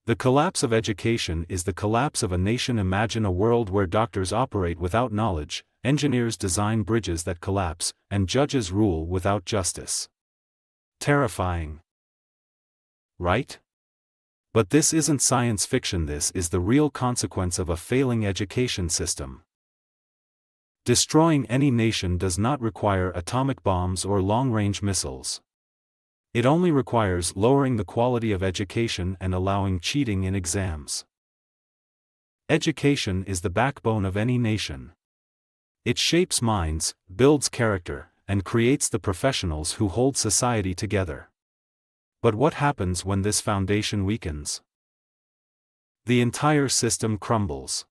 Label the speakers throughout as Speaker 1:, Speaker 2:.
Speaker 1: The collapse of education is the collapse of a nation. Imagine a world where doctors operate without knowledge, engineers design bridges that collapse, and judges rule without justice. Terrifying. Right? But this isn't science fiction, this is the real consequence of a failing education system. Destroying any nation does not require atomic bombs or long-range missiles. It only requires lowering the quality of education and allowing cheating in exams. Education is the backbone of any nation. It shapes minds, builds character, and creates the professionals who hold society together. But what happens when this foundation weakens? The entire system crumbles.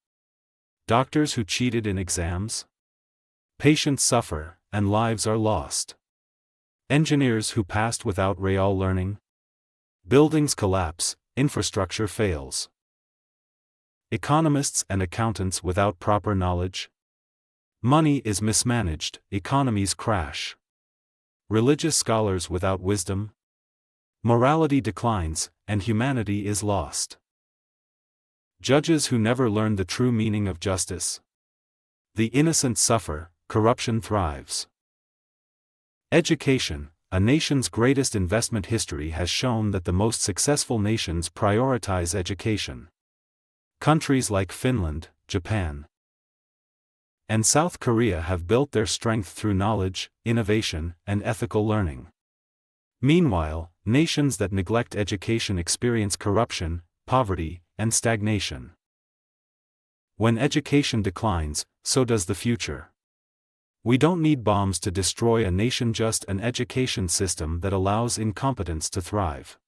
Speaker 1: Doctors who cheated in exams? Patients suffer, and lives are lost. Engineers who passed without real learning? Buildings collapse, infrastructure fails. Economists and accountants without proper knowledge? Money is mismanaged, economies crash. Religious scholars without wisdom? Morality declines, and humanity is lost. Judges who never learn the true meaning of justice? The innocent suffer, corruption thrives. Education, a nation's greatest investment. History has shown that the most successful nations prioritize education. Countries like Finland, Japan, and South Korea have built their strength through knowledge, innovation, and ethical learning. Meanwhile, nations that neglect education experience corruption, poverty, and stagnation. When education declines, so does the future. We don't need bombs to destroy a nation, just an education system that allows incompetence to thrive.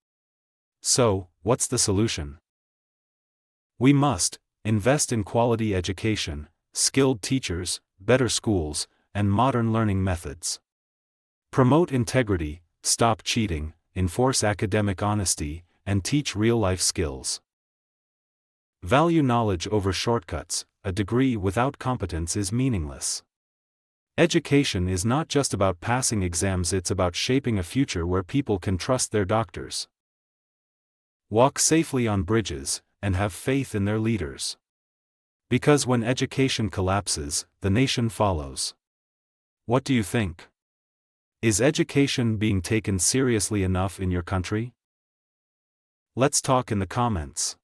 Speaker 1: So, what's the solution? We must invest in quality education, skilled teachers, better schools, and modern learning methods. Promote integrity, stop cheating, enforce academic honesty, and teach real-life skills. Value knowledge over shortcuts. A degree without competence is meaningless. Education is not just about passing exams, it's about shaping a future where people can trust their doctors, walk safely on bridges, and have faith in their leaders. Because when education collapses, the nation follows. What do you think? Is education being taken seriously enough in your country? Let's talk in the comments.